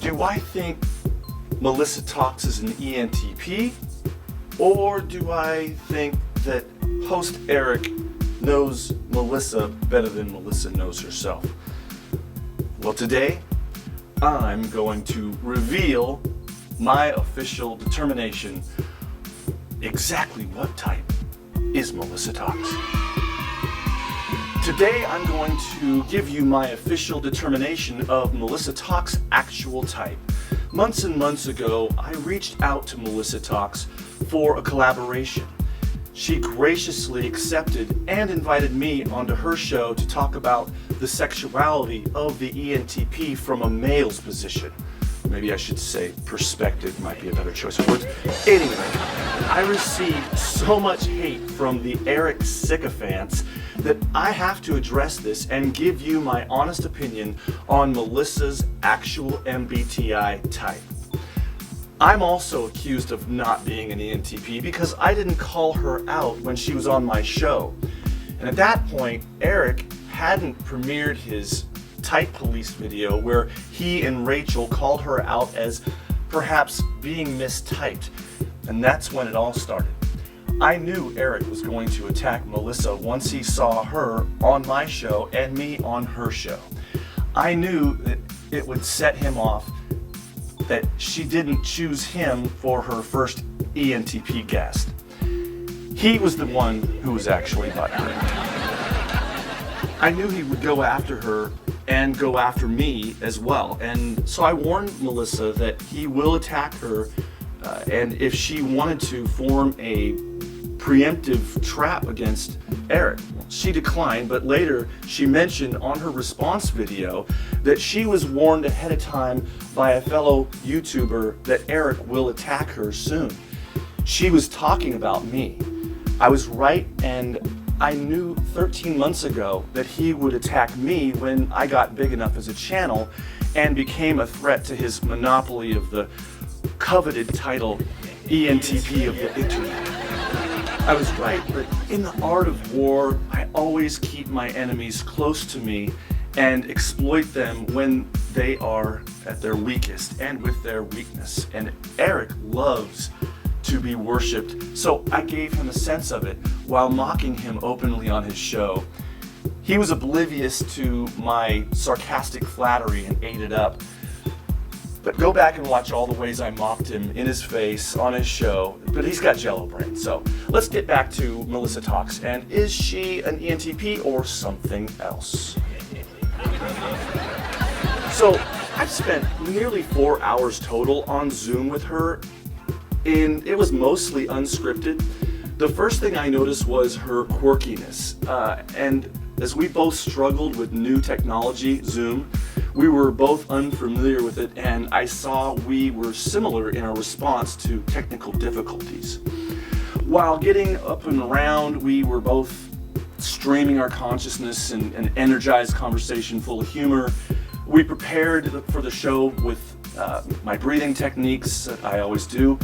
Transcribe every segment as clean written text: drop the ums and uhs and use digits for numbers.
Do I think Melissa Talks is an ENTP? Or do I think that host Eric knows Melissa better than Melissa knows herself? Well, today I'm going to reveal my official determination exactly what type is Melissa Talks. Today I'm going to give you my official determination of Melissa Talks' actual type. Months and months ago, I reached out to Melissa Talks for a collaboration. She graciously accepted and invited me onto her show to talk about the sexuality of the ENTP from a male's position. Maybe I should say perspective might be a better choice of words. Anyway, I received so much hate from the Eric sycophants that I have to address this and give you my honest opinion on Melissa's actual MBTI type. I'm also accused of not being an ENTP because I didn't call her out when she was on my show. And at that point, Eric hadn't premiered his Type Police video where he and Rachel called her out as perhaps being mistyped. And that's when it all started. I knew Eric was going to attack Melissa once he saw her on my show and me on her show. I knew that it would set him off that she didn't choose him for her first ENTP guest. He was the one who was actually butthurt. I knew he would go after her and go after me as well. And so I warned Melissa that he will attack her, and if she wanted to form a preemptive trap against Eric. She declined, but later she mentioned on her response video that she was warned ahead of time by a fellow YouTuber that Eric will attack her soon. She was talking about me. I was right, and I knew 13 months ago that he would attack me when I got big enough as a channel and became a threat to his monopoly of the coveted title ENTP of the internet. I was right, but in the art of war, I always keep my enemies close to me and exploit them when they are at their weakest and with their weakness. And Eric loves to be worshipped, so I gave him a sense of it while mocking him openly on his show. He was oblivious to my sarcastic flattery and ate it up. But go back and watch all the ways I mocked him in his face on his show, but he's got jello brain. So let's get back to Melissa Talks. And is she an ENTP or something else? So I've spent nearly 4 hours total on Zoom with her, and it was mostly unscripted. The first thing I noticed was her quirkiness. And as we both struggled with new technology, Zoom, we were both unfamiliar with it, and I saw we were similar in our response to technical difficulties. While getting up and around, we were both streaming our consciousness in an energized conversation full of humor. We prepared for the show with my breathing techniques that I always do,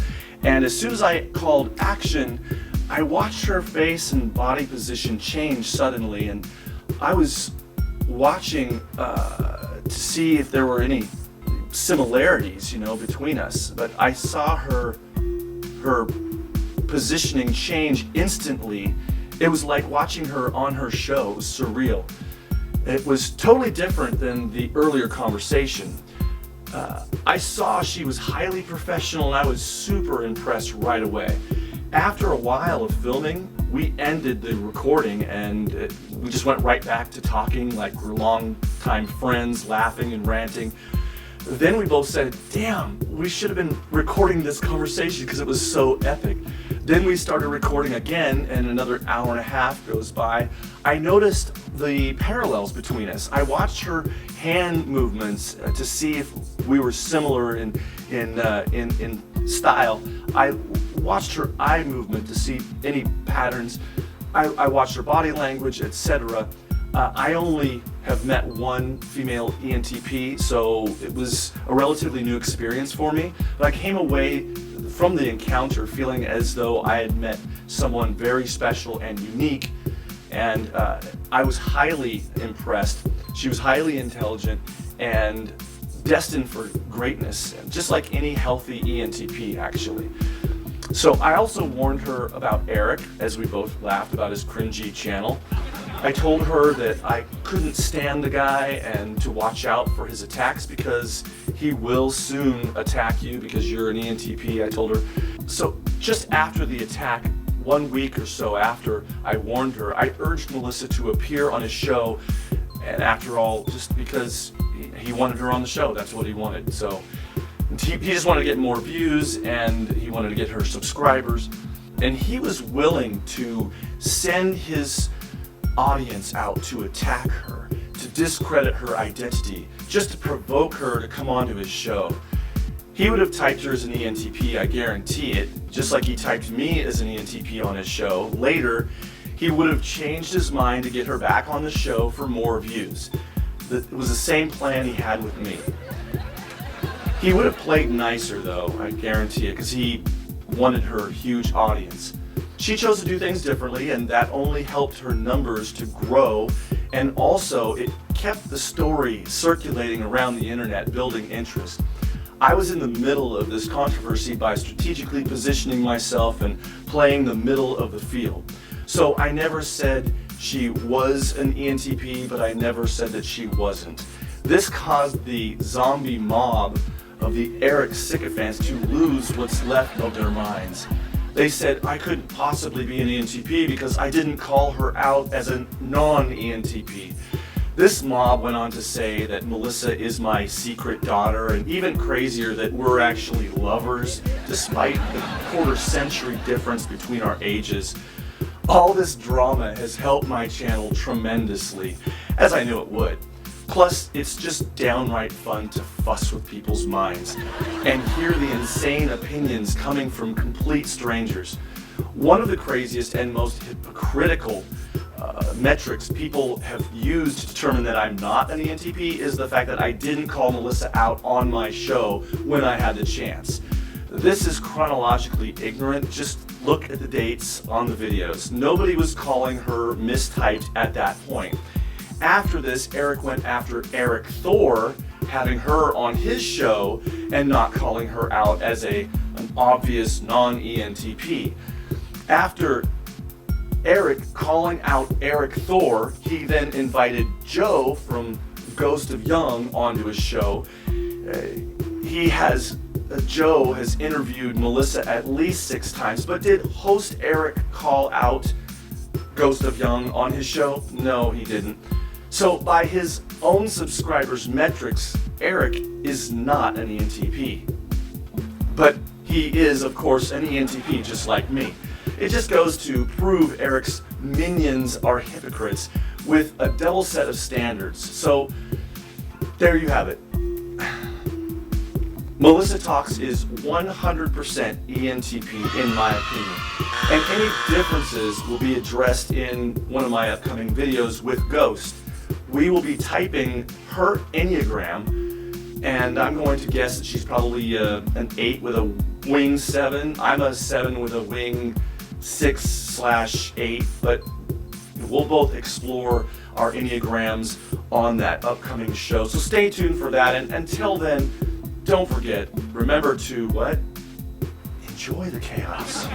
and as soon as I called action, I watched her face and body position change suddenly, and I was watching to see if there were any similarities, between us. But I saw her positioning change instantly. It was like watching her on her show. It was surreal. It was totally different than the earlier conversation. I saw she was highly professional, and I was super impressed right away. After a while of filming, we ended the recording and we just went right back to talking like we're long-time friends, laughing and ranting. Then we both said, damn, we should have been recording this conversation because it was so epic. Then we started recording again, and another hour and a half goes by. I noticed the parallels between us. I watched her hand movements to see if we were similar in style. I watched her eye movement to see any patterns. I watched her body language, etc. I only have met one female ENTP, so it was a relatively new experience for me. But I came away from the encounter feeling as though I had met someone very special and unique, and I was highly impressed. She was highly intelligent, and destined for greatness, just like any healthy ENTP, actually. So I also warned her about Eric, as we both laughed about his cringy channel. I told her that I couldn't stand the guy and to watch out for his attacks because he will soon attack you because you're an ENTP, I told her. So just after the attack, 1 week or so after I warned her, I urged Melissa to appear on his show, and after all, just because he wanted her on the show, that's what he wanted. So he just wanted to get more views, and he wanted to get her subscribers, and he was willing to send his audience out to attack her, to discredit her identity, just to provoke her to come onto his show. He would have typed her as an ENTP, I guarantee it, just like he typed me as an ENTP on his show. Later, he would have changed his mind to get her back on the show for more views. It was the same plan he had with me. He would have played nicer though, I guarantee it, because he wanted her huge audience. She chose to do things differently, and that only helped her numbers to grow, and also it kept the story circulating around the internet, building interest. I was in the middle of this controversy by strategically positioning myself and playing the middle of the field. So I never said she was an ENTP, but I never said that she wasn't. This caused the zombie mob of the Eric sycophants to lose what's left of their minds. They said I couldn't possibly be an ENTP because I didn't call her out as a non-ENTP. This mob went on to say that Melissa is my secret daughter, and even crazier, that we're actually lovers, despite the quarter-century difference between our ages. All this drama has helped my channel tremendously, as I knew it would. Plus, it's just downright fun to fuss with people's minds and hear the insane opinions coming from complete strangers. One of the craziest and most hypocritical metrics people have used to determine that I'm not an ENTP is the fact that I didn't call Melissa out on my show when I had the chance. This is chronologically ignorant. Just look at the dates on the videos. Nobody was calling her mistyped at that point. After this, Eric went after Eric Thor, having her on his show and not calling her out as an obvious non-ENTP. After Eric calling out Eric Thor, he then invited Joe from Ghost of Young onto his show. Joe has interviewed Melissa at least 6 times, but did host Eric call out Ghost of Young on his show? No, he didn't. So by his own subscribers' metrics, Eric is not an ENTP. But he is, of course, an ENTP just like me. It just goes to prove Eric's minions are hypocrites with a double set of standards. So there you have it. Melissa Talks is 100% ENTP in my opinion. And any differences will be addressed in one of my upcoming videos with Ghost. We will be typing her Enneagram, and I'm going to guess that she's probably an 8 with a wing 7. I'm a 7 with a wing 6/8, but we'll both explore our Enneagrams on that upcoming show. So stay tuned for that, and until then, don't forget, remember to what? Enjoy the chaos.